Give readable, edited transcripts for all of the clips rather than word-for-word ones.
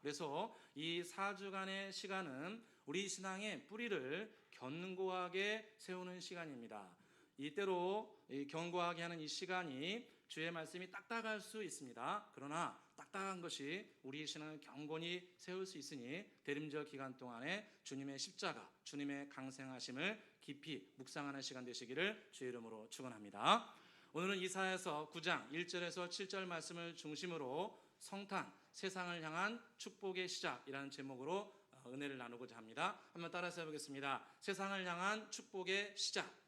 그래서 이 4주간의 시간은 우리 신앙의 뿌리를 견고하게 세우는 시간입니다. 이때로 견고하게 하는 이 시간이 주의 말씀이 딱딱할 수 있습니다. 그러나 딱딱한 것이 우리 신앙을 견고히 세울 수 있으니 대림절 기간 동안에 주님의 십자가, 주님의 강생하심을 깊이 묵상하는 시간 되시기를 주의 이름으로 축원합니다. 오늘은 이사야서 9장 1절에서 7절 말씀을 중심으로 성탄, 세상을 향한 축복의 시작이라는 제목으로 은혜를 나누고자 합니다. 한번 따라서 해보겠습니다. 세상을 향한 축복의 시작.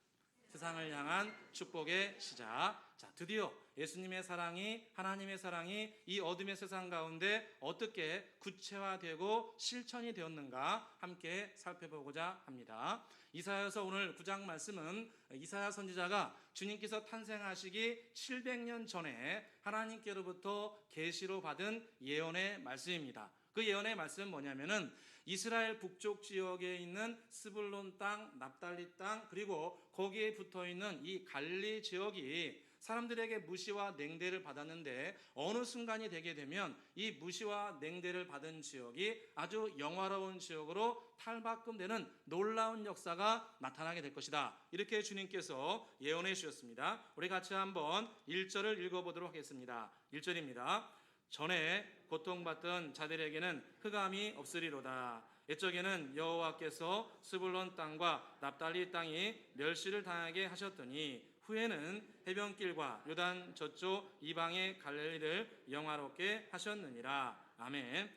세상을 향한 축복의 시작. 자, 드디어 예수님의 사랑이, 하나님의 사랑이 이 어둠의 세상 가운데 어떻게 구체화되고 실천이 되었는가 함께 살펴보고자 합니다. 이사야서 오늘 9장 말씀은 이사야 선지자가 주님께서 탄생하시기 700년 전에 하나님께로부터 계시로 받은 예언의 말씀입니다. 그 예언의 말씀은 뭐냐면은 이스라엘 북쪽 지역에 있는 스불론 땅, 납달리 땅, 그리고 거기에 붙어 있는 이 갈릴리 지역이 사람들에게 무시와 냉대를 받았는데 어느 순간이 되게 되면 이 무시와 냉대를 받은 지역이 아주 영화로운 지역으로 탈바꿈되는 놀라운 역사가 나타나게 될 것이다. 이렇게 주님께서 예언해 주셨습니다. 우리 같이 한번 1절을 읽어보도록 하겠습니다. 1절입니다. 전에 고통받던 자들에게는 흑암이 없으리로다. 옛적에는 여호와께서 스불론 땅과 납달리 땅이 멸시를 당하게 하셨더니 후에는 해변길과 요단 저쪽 이방의 갈릴리를 영화롭게 하셨느니라. 아멘.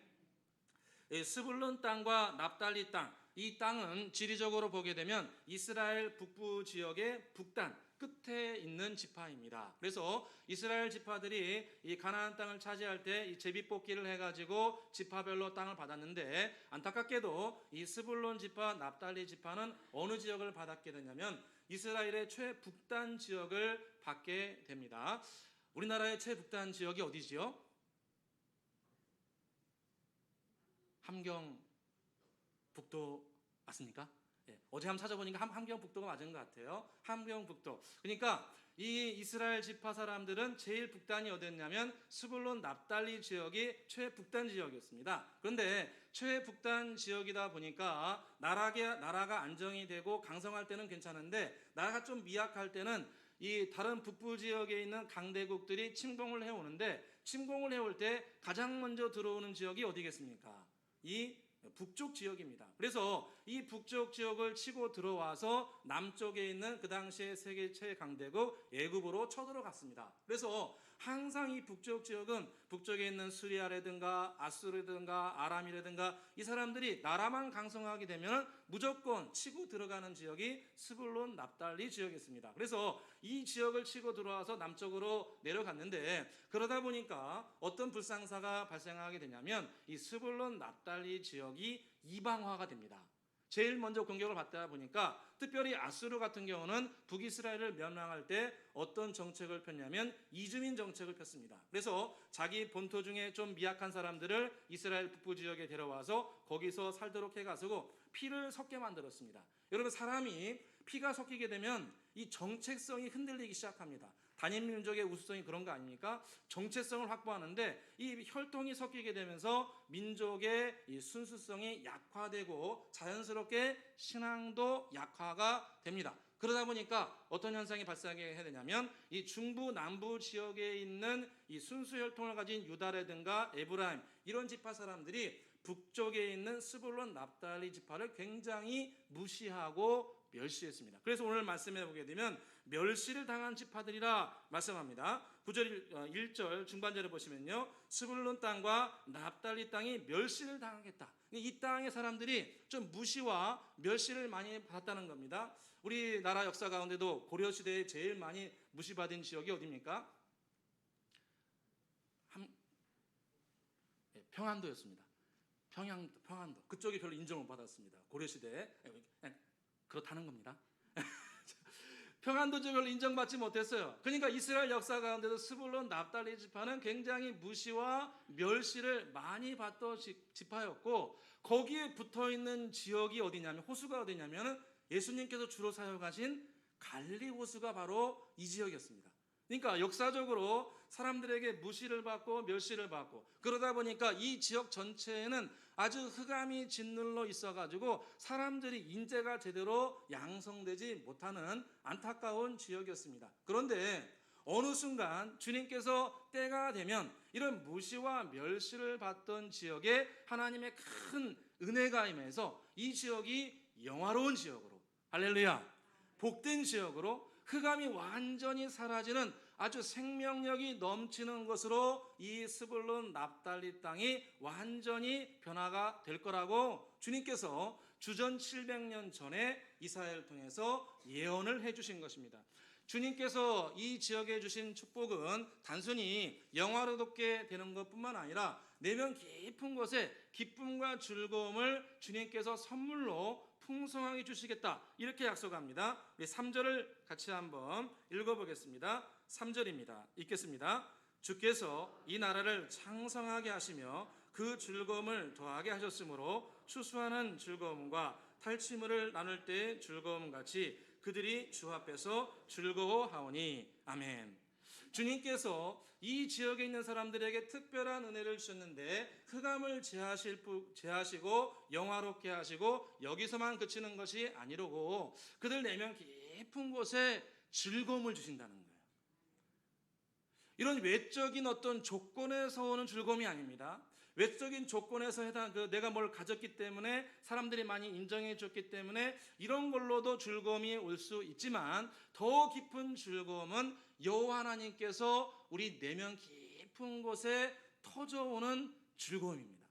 스불론 땅과 납달리 땅, 이 땅은 지리적으로 보게 되면 이스라엘 북부 지역의 북단 끝에 있는 지파입니다. 그래서 이스라엘 지파들이 이 가나안 땅을 차지할 때 이 제비뽑기를 해가지고 지파별로 땅을 받았는데 안타깝게도 이 스불론 지파, 납달리 지파는 어느 지역을 받았게 되냐면 이스라엘의 최북단 지역을 받게 됩니다. 우리나라의 최북단 지역이 어디지요? 함경북도 맞습니까? 예, 어제 한번 찾아보니까 함경북도가 맞은 것 같아요. 함경북도. 그러니까 이 이스라엘 지파 사람들은 제일 북단이 어디였냐면 스불론 납달리 지역이 최북단 지역이었습니다. 그런데 최북단 지역이다 보니까 나라가 안정이 되고 강성할 때는 괜찮은데 나라가 좀 미약할 때는 이 다른 북부 지역에 있는 강대국들이 침공을 해오는데 침공을 해올 때 가장 먼저 들어오는 지역이 어디겠습니까? 이 북쪽 지역입니다. 그래서 이 북쪽 지역을 치고 들어와서 남쪽에 있는 그 당시에 세계 최강대국 애굽으로 쳐들어갔습니다. 그래서 항상 이 북쪽 지역은 북쪽에 있는 수리아라든가 아수르든가 아람이라든가 이 사람들이 나라만 강성하게 되면 무조건 치고 들어가는 지역이 스불론 납달리 지역이었습니다. 그래서 이 지역을 치고 들어와서 남쪽으로 내려갔는데 그러다 보니까 어떤 불상사가 발생하게 되냐면 이 스불론 납달리 지역이 이방화가 됩니다. 제일 먼저 공격을 받다 보니까 특별히 아수르 같은 경우는 북이스라엘을 멸망할 때 어떤 정책을 폈냐면 이주민 정책을 폈습니다. 그래서 자기 본토 중에 좀 미약한 사람들을 이스라엘 북부 지역에 데려와서 거기서 살도록 해가지고 피를 섞게 만들었습니다. 여러분, 사람이 피가 섞이게 되면 이 정체성이 흔들리기 시작합니다. 단임 민족의 우수성이 그런 거 아닙니까? 정체성을 확보하는데 이 혈통이 섞이게 되면서 민족의 이 순수성이 약화되고 자연스럽게 신앙도 약화가 됩니다. 그러다 보니까 어떤 현상이 발생하게 해야 되냐면 이 중부 남부 지역에 있는 이 순수 혈통을 가진 유다라든가 에브라임 이런 지파 사람들이 북쪽에 있는 스불론 납달리 지파를 굉장히 무시하고 멸시했습니다. 그래서 오늘 말씀해 보게 되면 멸시를 당한 지파들이라 말씀합니다. 9절 1절 중반절에 보시면요, 스불론 땅과 납달리 땅이 멸시를 당하겠다. 이 땅의 사람들이 좀 무시와 멸시를 많이 받았다는 겁니다. 우리나라 역사 가운데도 고려 시대에 제일 많이 무시받은 지역이 어디입니까? 평안도였습니다. 평안도 그쪽이 별로 인정을 못 받았습니다. 고려 시대에. 그렇다는 겁니다. 평안도 지역을 인정받지 못했어요. 그러니까 이스라엘 역사 가운데도 스불론 납달리 지파는 굉장히 무시와 멸시를 많이 받던 지파였고 거기에 붙어있는 지역이 어디냐면 호수가 어디냐면 예수님께서 주로 사용하신 갈릴리 호수가 바로 이 지역이었습니다. 그러니까 역사적으로 사람들에게 무시를 받고 멸시를 받고 그러다 보니까 이 지역 전체에는 아주 흑암이 짓눌러 있어가지고 사람들이 인재가 제대로 양성되지 못하는 안타까운 지역이었습니다. 그런데 어느 순간 주님께서 때가 되면 이런 무시와 멸시를 받던 지역에 하나님의 큰 은혜가 임해서 이 지역이 영화로운 지역으로, 할렐루야, 복된 지역으로, 흑암이 완전히 사라지는 아주 생명력이 넘치는 것으로 이 스불론 납달리 땅이 완전히 변화가 될 거라고 주님께서 주전 700년 전에 이사야를 통해서 예언을 해주신 것입니다. 주님께서 이 지역에 주신 축복은 단순히 영화롭게 되는 것뿐만 아니라 내면 깊은 곳에 기쁨과 즐거움을 주님께서 선물로 풍성하게 주시겠다, 이렇게 약속합니다. 우리 3절을 같이 한번 읽어보겠습니다. 3절입니다. 읽겠습니다. 주께서 이 나라를 창성하게 하시며 그 즐거움을 더하게 하셨으므로 추수하는 즐거움과 탈취물을 나눌 때의 즐거움 같이 그들이 주 앞에서 즐거워하오니. 아멘. 주님께서 이 지역에 있는 사람들에게 특별한 은혜를 주셨는데 흑암을 제하시고 영화롭게 하시고 여기서만 그치는 것이 아니라고 그들 내면 깊은 곳에 즐거움을 주신다는 거예요. 이런 외적인 어떤 조건에서 오는 즐거움이 아닙니다. 외적인 조건에서 내가 뭘 가졌기 때문에 사람들이 많이 인정해 줬기 때문에 이런 걸로도 즐거움이 올 수 있지만 더 깊은 즐거움은 여호와 하나님께서 우리 내면 깊은 곳에 터져오는 즐거움입니다.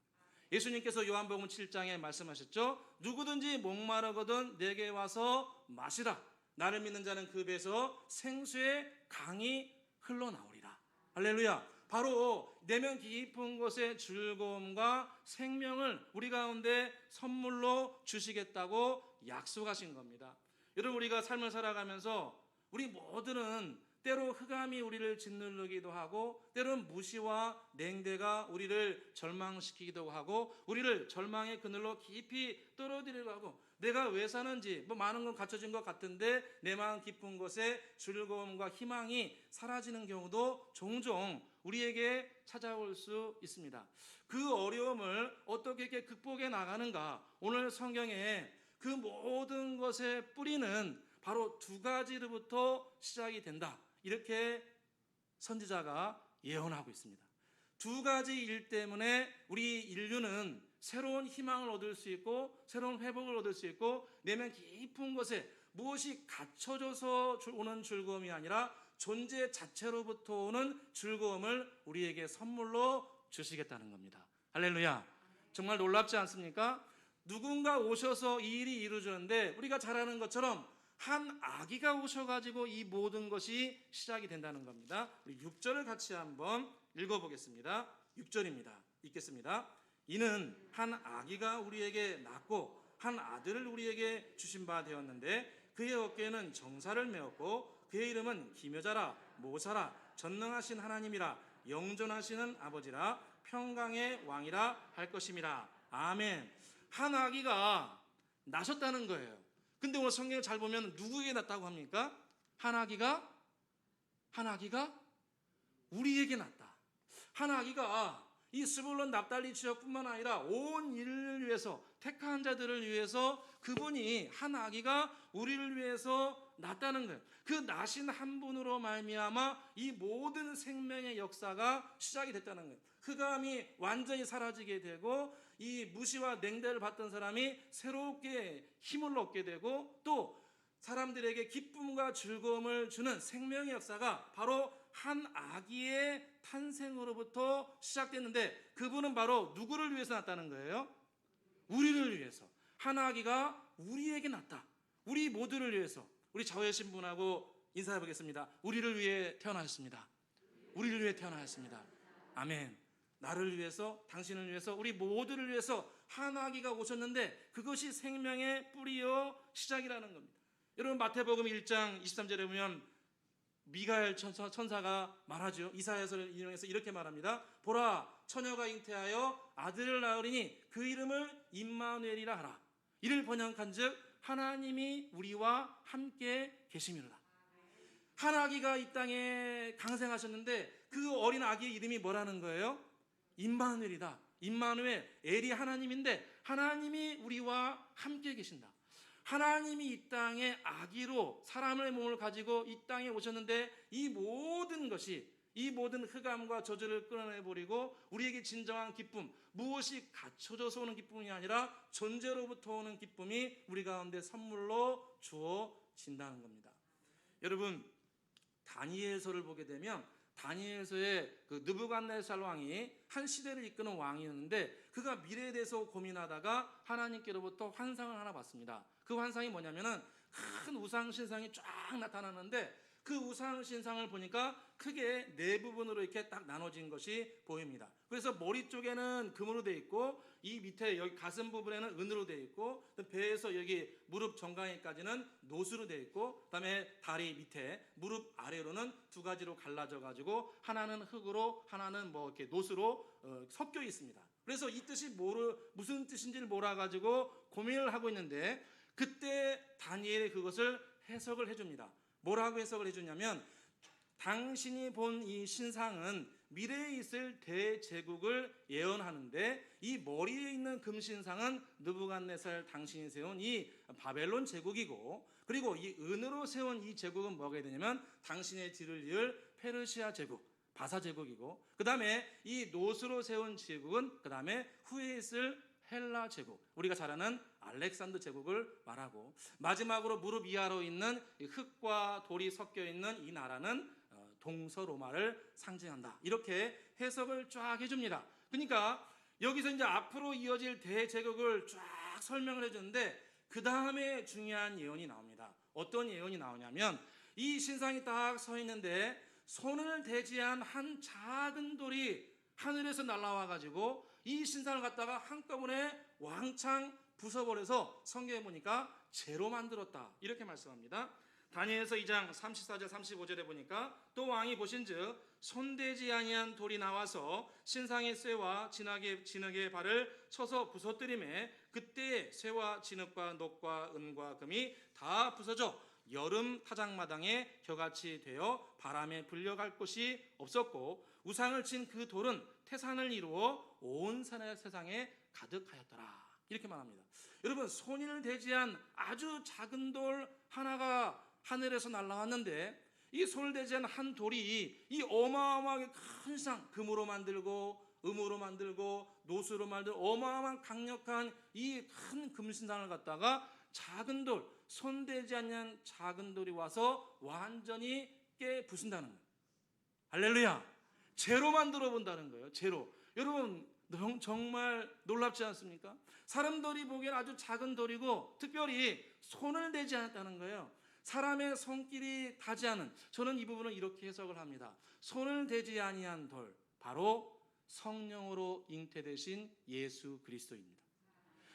예수님께서 요한복음 7장에 말씀하셨죠. 누구든지 목마르거든 내게 와서 마시라. 나를 믿는 자는 그 배에서 생수의 강이 흘러나오리라. 할렐루야. 바로 내면 깊은 곳의 즐거움과 생명을 우리 가운데 선물로 주시겠다고 약속하신 겁니다. 여러분, 우리가 삶을 살아가면서 우리 모두는 때로 흑암이 우리를 짓누르기도 하고 때로는 무시와 냉대가 우리를 절망시키기도 하고 우리를 절망의 그늘로 깊이 떨어뜨리기도 하고 내가 왜 사는지 많은 건 갖춰진 것 같은데 내 마음 깊은 곳에 즐거움과 희망이 사라지는 경우도 종종 우리에게 찾아올 수 있습니다. 그 어려움을 어떻게 극복해 나가는가? 오늘 성경에 그 모든 것의 뿌리는 바로 두 가지로부터 시작이 된다, 이렇게 선지자가 예언하고 있습니다. 두 가지 일 때문에 우리 인류는 새로운 희망을 얻을 수 있고 새로운 회복을 얻을 수 있고 내면 깊은 곳에 무엇이 갖춰져서 오는 즐거움이 아니라 존재 자체로부터 오는 즐거움을 우리에게 선물로 주시겠다는 겁니다. 할렐루야. 정말 놀랍지 않습니까? 누군가 오셔서 이 일이 이루어지는데 우리가 잘 아는 것처럼 한 아기가 오셔가지고 이 모든 것이 시작이 된다는 겁니다. 우리 6절을 같이 한번 읽어보겠습니다. 6절입니다. 읽겠습니다. 이는 한 아기가 우리에게 낳고 한 아들을 우리에게 주신 바 되었는데 그의 어깨에는 정사를 메었고 그의 이름은 기묘자라 모사라 전능하신 하나님이라 영존하시는 아버지라 평강의 왕이라 할 것임이라. 아멘. 한 아기가 나셨다는 거예요. 근데 오늘 성경을 잘 보면 누구에게 났다고 합니까? 한 아기가 우리에게 났다. 한 아기가 이 스불론 납달리 지역뿐만 아니라 온 인류를 위해서 택한 자들을 위해서 그분이 한 아기가 우리를 위해서 났다는 거예요. 그 나신 한 분으로 말미암아 이 모든 생명의 역사가 시작이 됐다는 거예요. 흑암이 완전히 사라지게 되고 이 무시와 냉대를 받던 사람이 새롭게 힘을 얻게 되고 또 사람들에게 기쁨과 즐거움을 주는 생명의 역사가 바로 한 아기의 탄생으로부터 시작됐는데 그분은 바로 누구를 위해서 났다는 거예요? 우리를 위해서. 한 아기가 우리에게 났다. 우리 모두를 위해서. 우리 좌우에 신분하고 인사해 보겠습니다. 우리를 위해 태어나셨습니다. 우리를 위해 태어나셨습니다. 아멘. 나를 위해서, 당신을 위해서, 우리 모두를 위해서 한 아기가 오셨는데 그것이 생명의 뿌리요 시작이라는 겁니다. 여러분, 마태복음 1장 23절에 보면 미가엘 천사가 말하죠. 이사야서를 인용해서 이렇게 말합니다. 보라, 처녀가 잉태하여 아들을 낳으리니 그 이름을 임마누엘이라 하라. 이를 번역한즉 하나님이 우리와 함께 계심이로다. 한 아기가 이 땅에 강생하셨는데 그 어린 아기의 이름이 뭐라는 거예요? 임마누엘이다. 임마누엘, 엘이 하나님인데 하나님이 우리와 함께 계신다. 하나님이 이 땅에 아기로 사람의 몸을 가지고 이 땅에 오셨는데 이 모든 것이, 이 모든 흑암과 저주를 끌어내버리고 우리에게 진정한 기쁨, 무엇이 갖춰져서 오는 기쁨이 아니라 존재로부터 오는 기쁨이 우리 가운데 선물로 주어진다는 겁니다. 여러분, 다니엘서를 보게 되면 다니엘서의 그 느부갓네살 왕이 한 시대를 이끄는 왕이었는데 그가 미래에 대해서 고민하다가 하나님께로부터 환상을 하나 봤습니다. 그 환상이 뭐냐면은 큰 우상 신상이 쫙 나타나는데 그 우상 신상을 보니까 크게 네 부분으로 이렇게 딱 나눠진 것이 보입니다. 그래서 머리 쪽에는 금으로 되어 있고 이 밑에 여기 가슴 부분에는 은으로 되어 있고 배에서 여기 무릎 정강이까지는 노수로 되어 있고 그다음에 다리 밑에 무릎 아래로는 두 가지로 갈라져 가지고 하나는 흙으로 하나는 뭐 이렇게 노수로 섞여 있습니다. 그래서 이 뜻이 무슨 뜻인지를 몰아가지고 고민을 하고 있는데 그때 다니엘이 그것을 해석을 해줍니다. 뭐라고 해석을 해주냐면 당신이 본 이 신상은 미래에 있을 대제국을 예언하는데 이 머리에 있는 금신상은 느부갓네살 당신이 세운 이 바벨론 제국이고 그리고 이 은으로 세운 이 제국은 뭐가 되냐면 당신의 뒤를 이을 페르시아 제국, 바사 제국이고 그 다음에 이 노스로 세운 제국은 그 다음에 후에 있을 헬라 제국, 우리가 잘 아는 알렉산더 제국을 말하고 마지막으로 무릎 이하로 있는 흙과 돌이 섞여 있는 이 나라는 동서로마를 상징한다. 이렇게 해석을 쫙 해줍니다. 그러니까 여기서 이제 앞으로 이어질 대제국을 쫙 설명을 해주는데 그 다음에 중요한 예언이 나옵니다. 어떤 예언이 나오냐면 이 신상이 딱 서 있는데 손을 대지한 한 작은 돌이 하늘에서 날아와 가지고 이 신상을 갖다가 한꺼번에 왕창 부숴버려서 성경에 보니까 재로 만들었다. 이렇게 말씀합니다. 다니엘서 2장 34절 35절에 보니까 또 왕이 보신즉 손대지 아니한 돌이 나와서 신상의 쇠와 진흙의 발을 쳐서 부서뜨리매 그때 쇠와 진흙과 녹과 은과 금이 다 부서져 여름 타작마당에 겨같이 되어 바람에 불려갈 곳이 없었고 우상을 친 그 돌은 태산을 이루어 온 세상에 가득하였더라. 이렇게 말합니다. 여러분, 손을 대지한 아주 작은 돌 하나가 하늘에서 날아왔는데 이 손을 대지한 한 돌이 이 어마어마하게 큰 상, 금으로 만들고 음으로 만들고 노수로 만들고 어마어마한 강력한 이 큰 금신상을 갖다가 작은 돌, 손대지 않는 작은 돌이 와서 완전히 부순다는 거예요. 할렐루야. 제로 만들어 본다는 거예요. 제로. 여러분 정말 놀랍지 않습니까? 사람들이 보기엔 아주 작은 돌이고 특별히 손을 대지 않았다는 거예요. 사람의 손길이 닿지 않은, 저는 이 부분을 이렇게 해석을 합니다. 손을 대지 아니한 돌, 바로 성령으로 잉태되신 예수 그리스도입니다.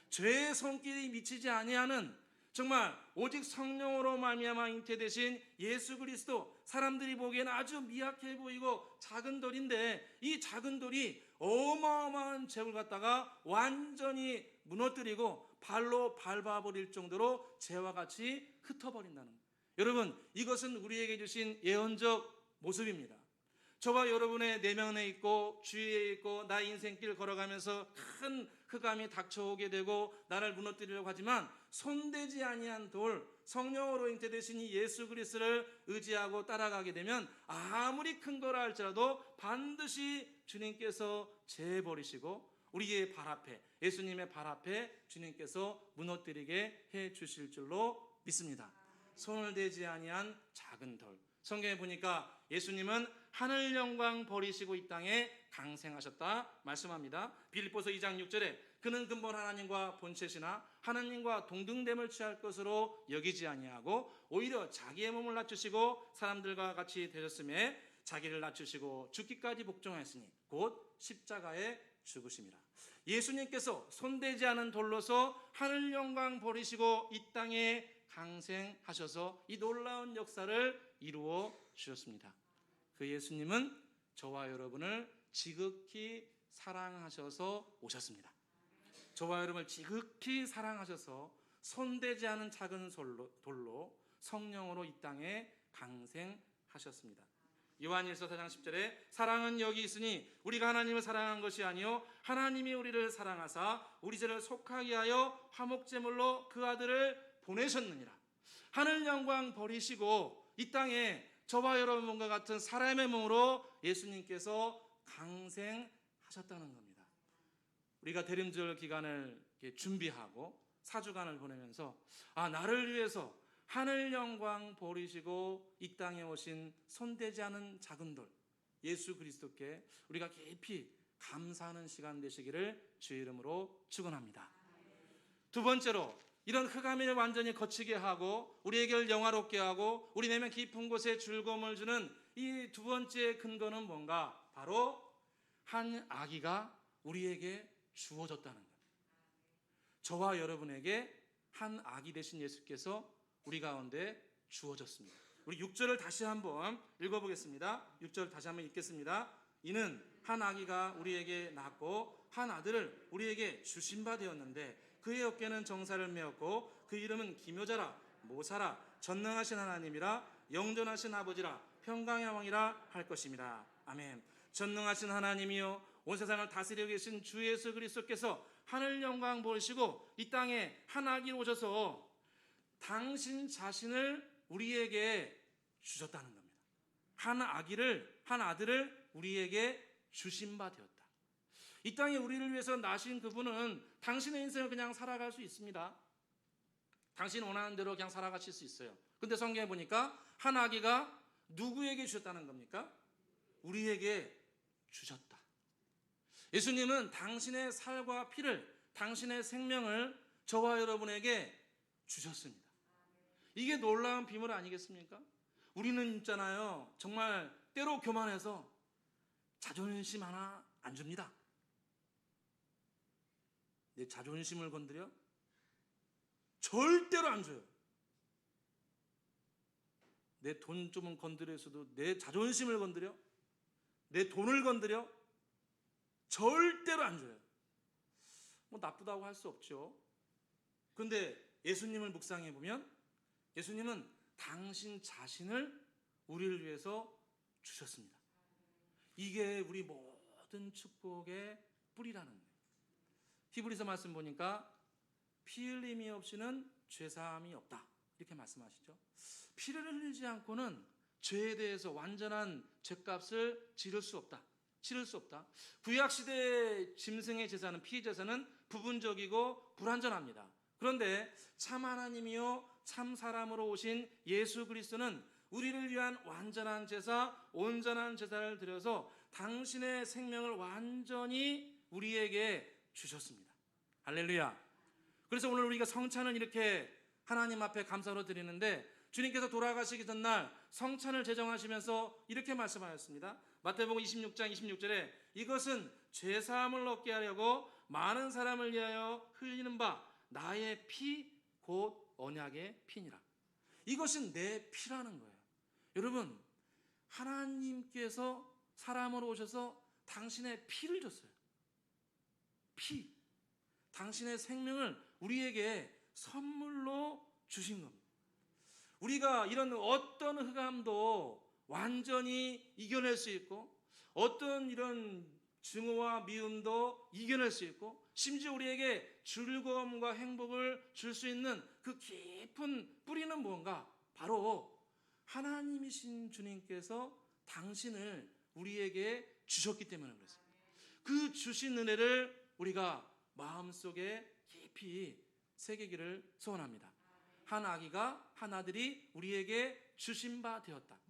죄의 손길이 미치지 아니하는 정말 오직 성령으로 말미암아 잉태되신 예수 그리스도, 사람들이 보기에는 아주 미약해 보이고 작은 돌인데 이 작은 돌이 어마어마한 죄를 갖다가 완전히 무너뜨리고 발로 밟아버릴 정도로 죄와 같이 흩어버린다는 거예요. 여러분, 이것은 우리에게 주신 예언적 모습입니다. 저와 여러분의 내면에 있고 주위에 있고 나의 인생길 걸어가면서 큰 흑암이 닥쳐오게 되고 나를 무너뜨리려고 하지만 손대지 아니한 돌, 성령으로 잉태되신 이 예수 그리스도를 의지하고 따라가게 되면 아무리 큰 거라 할지라도 반드시 주님께서 재버리시고 우리의 발 앞에, 예수님의 발 앞에 주님께서 무너뜨리게 해 주실 줄로 믿습니다. 손을 대지 아니한 작은 돌. 성경에 보니까 예수님은 하늘 영광 버리시고 이 땅에 강생하셨다 말씀합니다. 빌립보서 2장 6절에 그는 근본 하나님과 본체시나 하나님과 동등됨을 취할 것으로 여기지 아니하고 오히려 자기의 몸을 낮추시고 사람들과 같이 되셨음에 자기를 낮추시고 죽기까지 복종하였으니 곧 십자가에 죽으심이라. 예수님께서 손대지 않은 돌로서 하늘 영광 버리시고 이 땅에 강생하셔서 이 놀라운 역사를 이루어 주셨습니다. 그 예수님은 저와 여러분을 지극히 사랑하셔서 오셨습니다. 저와 여러분을 지극히 사랑하셔서 손대지 않은 작은 돌로 성령으로 이 땅에 강생하셨습니다. 하셨습니다. 요한일서 4장 10절에 사랑은 여기 있으니 우리가 하나님을 사랑한 것이 아니요 하나님이 우리를 사랑하사 우리 죄를 속하게 하여 화목제물로 그 아들을 보내셨느니라. 하늘 영광 버리시고 이 땅에 저와 여러분과 같은 사람의 몸으로 예수님께서 강생하셨다는 겁니다. 우리가 대림절 기간을 준비하고 4주간을 보내면서 나를 위해서 하늘 영광 버리시고 이 땅에 오신 손대지 않은 작은 돌 예수 그리스도께 우리가 깊이 감사하는 시간 되시기를 주의 이름으로 축원합니다. 두 번째로 이런 흑암을 완전히 거치게 하고 우리에게 영화롭게 하고 우리 내면 깊은 곳에 즐거움을 주는 이 두 번째 근거는 뭔가? 바로 한 아기가 우리에게 주어졌다는 것. 저와 여러분에게 한 아기 되신 예수께서 우리 가운데 주어졌습니다. 우리 6절을 다시 한번 읽어보겠습니다. 6절 다시 한번 읽겠습니다. 이는 한 아기가 우리에게 낳고 한 아들을 우리에게 주신 바 되었는데 그의 어깨는 정사를 메었고 그 이름은 기묘자라 모사라 전능하신 하나님이라 영존하신 아버지라 평강의 왕이라 할 것입니다. 아멘. 전능하신 하나님이요 온 세상을 다스리고 계신 주 예수 그리스도께서 하늘 영광 보시고 이 땅에 한 아기 오셔서 당신 자신을 우리에게 주셨다는 겁니다. 한 아들을 우리에게 주신 바 되었다. 이 땅에 우리를 위해서 나신 그분은 당신의 인생을 그냥 살아갈 수 있습니다. 당신 원하는 대로 그냥 살아가실 수 있어요. 근데 성경에 보니까 한 아기가 누구에게 주셨다는 겁니까? 우리에게 주셨다. 예수님은 당신의 살과 피를, 당신의 생명을 저와 여러분에게 주셨습니다. 이게 놀라운 비밀 아니겠습니까? 우리는 있잖아요, 정말 때로 교만해서 자존심 하나 안 줍니다. 내 자존심을 건드려? 절대로 안 줘요. 내 돈 좀 건드려서도 내 자존심을 건드려? 내 돈을 건드려? 절대로 안 줘요. 뭐 나쁘다고 할 수 없죠. 그런데 예수님을 묵상해 보면 예수님은 당신 자신을 우리를 위해서 주셨습니다. 이게 우리 모든 축복의 뿌리라는 거예요. 히브리서 말씀 보니까 피 흘림이 없이는 죄사함이 없다 이렇게 말씀하시죠. 피를 흘리지 않고는 죄에 대해서 완전한 죄값을 치를 수 없다. 구약시대 짐승의 제사는 피의 제사는 부분적이고 불완전합니다. 그런데 참 하나님이요 참 사람으로 오신 예수 그리스도는 우리를 위한 완전한 제사, 온전한 제사를 드려서 당신의 생명을 완전히 우리에게 주셨습니다. 할렐루야. 그래서 오늘 우리가 성찬을 이렇게 하나님 앞에 감사로 드리는데 주님께서 돌아가시기 전날 성찬을 제정하시면서 이렇게 말씀하셨습니다. 마태복음 26장 26절에 이것은 죄사함을 얻게 하려고 많은 사람을 위하여 흘리는 바 나의 피 곧 언약의 피니라. 이것은 내 피라는 거예요. 여러분, 하나님께서 사람으로 오셔서 당신의 피를 줬어요. 피. 당신의 생명을 우리에게 선물로 주신 겁니다. 우리가 이런 어떤 흑암도 완전히 이겨낼 수 있고 어떤 이런 증오와 미움도 이겨낼 수 있고 심지어 우리에게 즐거움과 행복을 줄 수 있는 그 깊은 뿌리는 뭔가? 바로 하나님이신 주님께서 당신을 우리에게 주셨기 때문에 그렇습니다. 그 주신 은혜를 우리가 마음속에 깊이 새기기를 소원합니다. 한 아기가 한 아들이 우리에게 주신 바 되었다.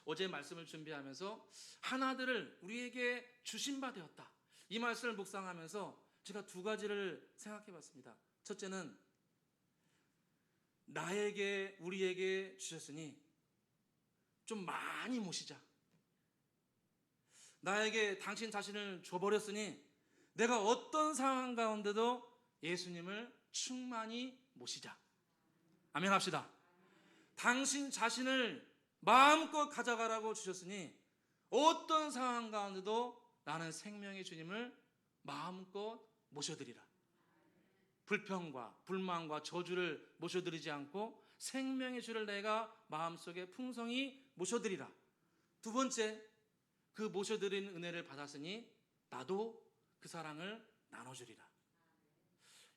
어제 말씀을 준비하면서 한 아들을 우리에게 주신 바 되었다. 이 말씀을 묵상하면서 제가 두 가지를 생각해 봤습니다. 첫째는 나에게 우리에게 주셨으니 좀 많이 모시자. 나에게 당신 자신을 줘버렸으니 내가 어떤 상황 가운데도 예수님을 충만히 모시자. 아멘 합시다. 당신 자신을 마음껏 가져가라고 주셨으니 어떤 상황 가운데도 나는 생명의 주님을 마음껏 모셔드리라. 불평과 불만과 저주를 모셔드리지 않고 생명의 주를 내가 마음속에 풍성히 모셔드리라. 두 번째, 그 모셔드린 은혜를 받았으니 나도 그 사랑을 나눠주리라.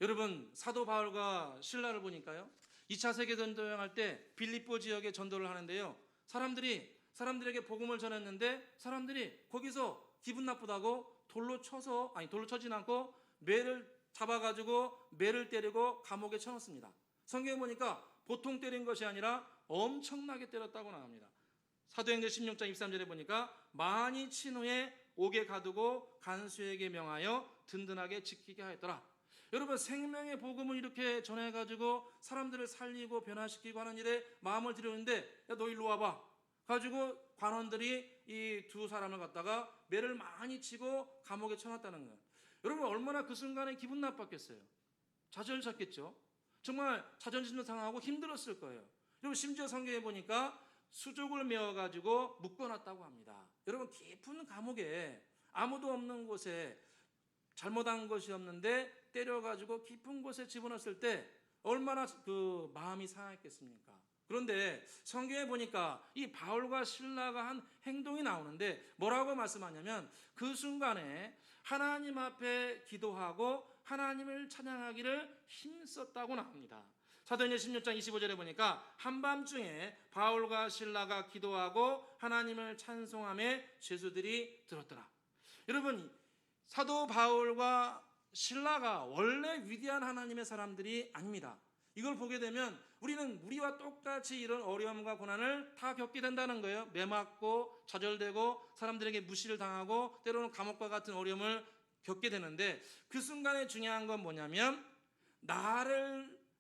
여러분, 사도 바울과 실라를 보니까요, 2차 세계대전 여행할 때 빌립보 지역에 전도를 하는데요, 사람들에게 복음을 전했는데 사람들이 거기서 기분 나쁘다고 돌로 쳐진 않고 매를 잡아가지고 매를 때리고 감옥에 쳐넣습니다. 성경에 보니까 보통 때린 것이 아니라 엄청나게 때렸다고 나옵니다. 사도행전 16장 23절에 보니까 많이 친 후에 옥에 가두고 간수에게 명하여 든든하게 지키게 하였더라. 여러분, 생명의 복음을 이렇게 전해가지고 사람들을 살리고 변화시키고 하는 일에 마음을 들였는데, 야, 너 일로 와봐 가지고 관원들이 이 두 사람을 갖다가 매를 많이 치고 감옥에 쳐놨다는 거예요. 여러분, 얼마나 그 순간에 기분 나빴겠어요. 좌절했겠죠. 정말 자존심도 상하고 힘들었을 거예요. 여러분, 심지어 성경에 보니까 수족을 메어가지고 묶어놨다고 합니다. 여러분, 깊은 감옥에 아무도 없는 곳에 잘못한 것이 없는데 때려가지고 깊은 곳에 집어넣었을 때 얼마나 그 마음이 상했겠습니까? 그런데 성경에 보니까 이 바울과 실라가 한 행동이 나오는데 뭐라고 말씀하냐면, 그 순간에 하나님 앞에 기도하고 하나님을 찬양하기를 힘썼다고 나옵니다. 사도행전 16장 25절에 보니까 한밤중에 바울과 실라가 기도하고 하나님을 찬송하며 죄수들이 들었더라. 여러분, 사도 바울과 실라가 원래 위대한 하나님의 사람들이 아닙니다. 이걸 보게 되면 우리는 우리와 똑같이 이런 어려움과 고난을 다 겪게 된다는 거예요. 매맞고 좌절되고 사람들에게 무시를 당하고 때로는 감옥과 같은 어려움을 겪게 되는데, 그 순간에 중요한 건 뭐냐면,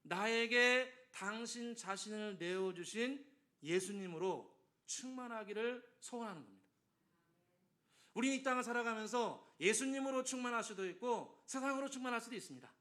나에게 당신 자신을 내어주신 예수님으로 충만하기를 소원하는 겁니다. 우리는 이 땅을 살아가면서 예수님으로 충만할 수도 있고 세상으로 충만할 수도 있습니다.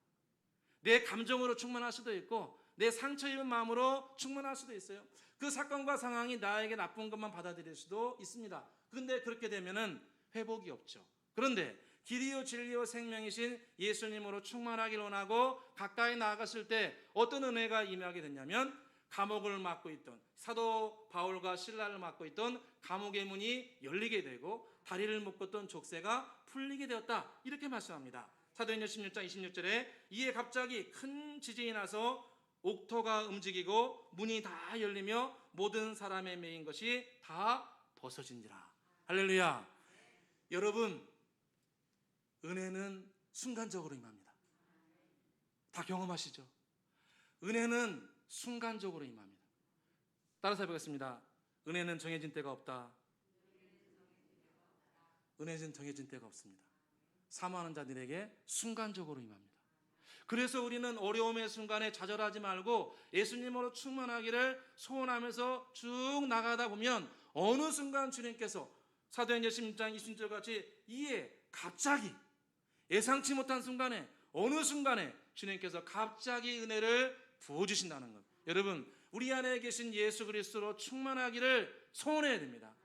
내 감정으로 충만할 수도 있고 내 상처 입은 마음으로 충만할 수도 있어요. 그 사건과 상황이 나에게 나쁜 것만 받아들일 수도 있습니다. 그런데 그렇게 되면은 회복이 없죠. 그런데 길이요 진리요 생명이신 예수님으로 충만하기를 원하고 가까이 나아갔을 때 어떤 은혜가 임하게 됐냐면, 감옥을 맡고 있던 사도 바울과 실라를 맡고 있던 감옥의 문이 열리게 되고 다리를 묶었던 족쇄가 풀리게 되었다, 이렇게 말씀합니다. 사도행전 16장 26절에 이에 갑자기 큰 지진이 나서 옥토가 움직이고 문이 다 열리며 모든 사람의 매인 것이 다 벗어진지라. 할렐루야. 여러분, 은혜는 순간적으로 임합니다. 다 경험하시죠? 은혜는 순간적으로 임합니다. 따라서 해보겠습니다. 은혜는 정해진 때가 없다. 은혜는 정해진 때가 없습니다. 사모하는 자들에게 순간적으로 임합니다. 그래서 우리는 어려움의 순간에 좌절하지 말고 예수님으로 충만하기를 소원하면서 쭉 나가다 보면 어느 순간 주님께서 사도행전 16장 20절 같이 갑자기 예상치 못한 순간에 어느 순간에 주님께서 갑자기 은혜를 부어주신다는 것. 여러분, 우리 안에 계신 예수 그리스도로 충만하기를 소원해야 됩니다.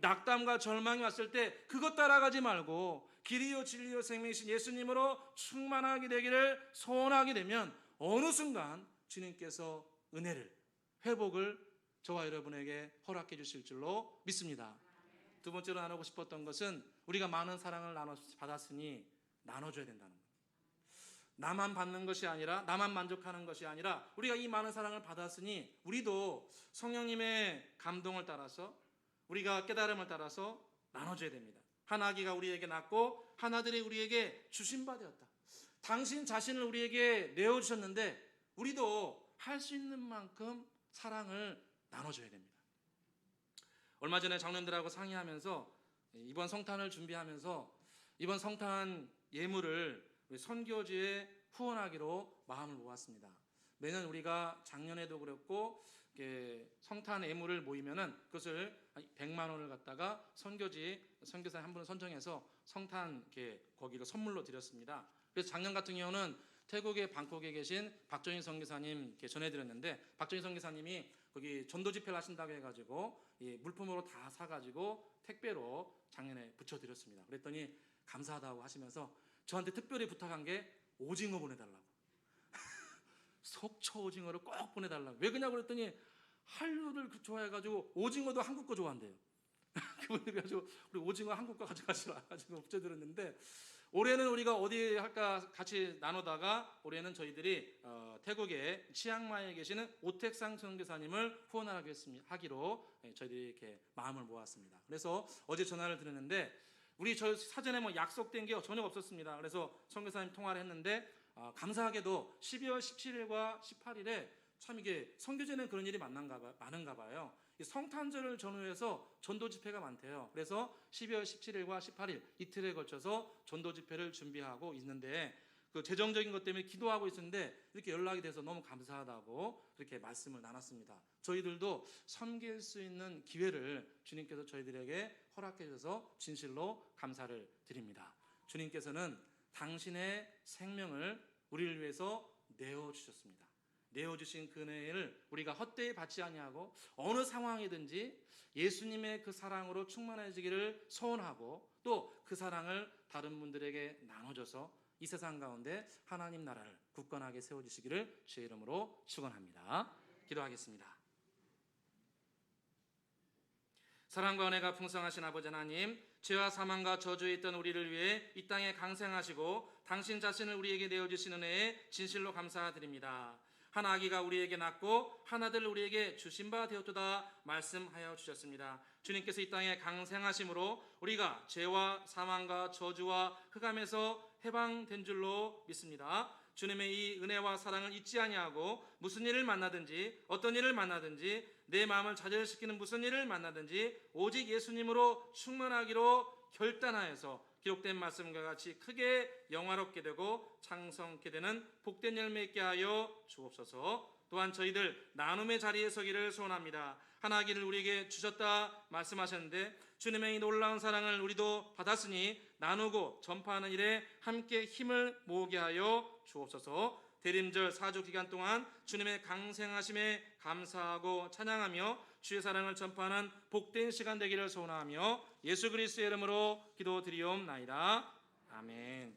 낙담과 절망이 왔을 때 그것 따라가지 말고 길이요 진리요 생명이신 예수님으로 충만하게 되기를 소원하게 되면 어느 순간 주님께서 은혜를, 회복을 저와 여러분에게 허락해 주실 줄로 믿습니다. 두 번째로 나누고 싶었던 것은, 우리가 많은 사랑을 받았으니 나눠줘야 된다는 것. 나만 받는 것이 아니라, 나만 만족하는 것이 아니라, 우리가 이 많은 사랑을 받았으니 우리도 성령님의 감동을 따라서, 우리가 깨달음을 따라서 나눠줘야 됩니다. 한 아기가 우리에게 낳고 한 아들이 우리에게 주신 바 되었다. 당신 자신을 우리에게 내어주셨는데 우리도 할 수 있는 만큼 사랑을 나눠줘야 됩니다. 얼마 전에 장로님들하고 상의하면서 이번 성탄을 준비하면서 이번 성탄 예물을 선교지에 후원하기로 마음을 모았습니다. 매년 우리가 작년에도 그랬고 성탄 예물을 모이면은 그것을 100만 원을 갖다가 선교사 한 분을 선정해서 성탄 거기를 선물로 드렸습니다. 그래서 작년 같은 경우는 태국의 방콕에 계신 박정희 선교사님 전해드렸는데, 박정희 선교사님이 거기 전도 집회를 하신다고 해가지고 물품으로 다 사가지고 택배로 작년에 붙여드렸습니다. 그랬더니 감사하다고 하시면서 저한테 특별히 부탁한 게 오징어 보내달라고. 속초 오징어를 꼭 보내달라고. 왜 그러냐고 그랬더니 한류를 좋아해가지고 오징어도 한국 거 좋아한대요. 그분들이 가지고 우리 오징어 한국 거 가져가시라 가지고 부쳐드렸는데, 올해는 우리가 어디 할까 같이 나누다가 올해는 저희들이 태국의 치앙마이에 계시는 오택상 선교사님을 후원하기로 저희들이 이렇게 마음을 모았습니다. 그래서 어제 전화를 드렸는데 우리 저 사전에 뭐 약속된 게 전혀 없었습니다. 그래서 선교사님 통화를 했는데 감사하게도 12월 17일과 18일에 참 이게 선교제는 그런 일이 많은가 봐요. 성탄절을 전후해서 전도 집회가 많대요. 그래서 12월 17일과 18일 이틀에 걸쳐서 전도 집회를 준비하고 있는데 그 재정적인 것 때문에 기도하고 있었는데 이렇게 연락이 돼서 너무 감사하다고 그렇게 말씀을 나눴습니다. 저희들도 섬길 수 있는 기회를 주님께서 저희들에게 허락해 주셔서 진실로 감사를 드립니다. 주님께서는 당신의 생명을 우리를 위해서 내어주셨습니다. 내어주신 그 은혜를 우리가 헛되이 받지 아니하고 어느 상황이든지 예수님의 그 사랑으로 충만해지기를 소원하고 또 그 사랑을 다른 분들에게 나눠줘서 이 세상 가운데 하나님 나라를 굳건하게 세워주시기를 주의 이름으로 축원합니다. 기도하겠습니다. 사랑과 은혜가 풍성하신 아버지 하나님, 죄와 사망과 저주에 있던 우리를 위해 이 땅에 강생하시고 당신 자신을 우리에게 내어주신 은혜에 진실로 감사드립니다. 한 아기가 우리에게 낳고 한 아들을 우리에게 주신 바 되었도다 말씀하여 주셨습니다. 주님께서 이 땅에 강생하심으로 우리가 죄와 사망과 저주와 흑암에서 해방된 줄로 믿습니다. 주님의 이 은혜와 사랑을 잊지 아니하고 무슨 일을 만나든지 어떤 일을 만나든지 내 마음을 좌절시키는 무슨 일을 만나든지 오직 예수님으로 충만하기로 결단하여서 기록된 말씀과 같이 크게 영화롭게 되고 창성케 되는 복된 열매 있게 하여 주옵소서. 또한 저희들 나눔의 자리에 서기를 소원합니다. 하나님을 우리에게 주셨다 말씀하셨는데 주님의 이 놀라운 사랑을 우리도 받았으니 나누고 전파하는 일에 함께 힘을 모으게 하여 주옵소서. 대림절 4주 기간 동안 주님의 강생하심에 감사하고 찬양하며 주의 사랑을 전파하는 복된 시간 되기를 소원하며 예수 그리스도의 이름으로 기도드리옵나이다. 아멘.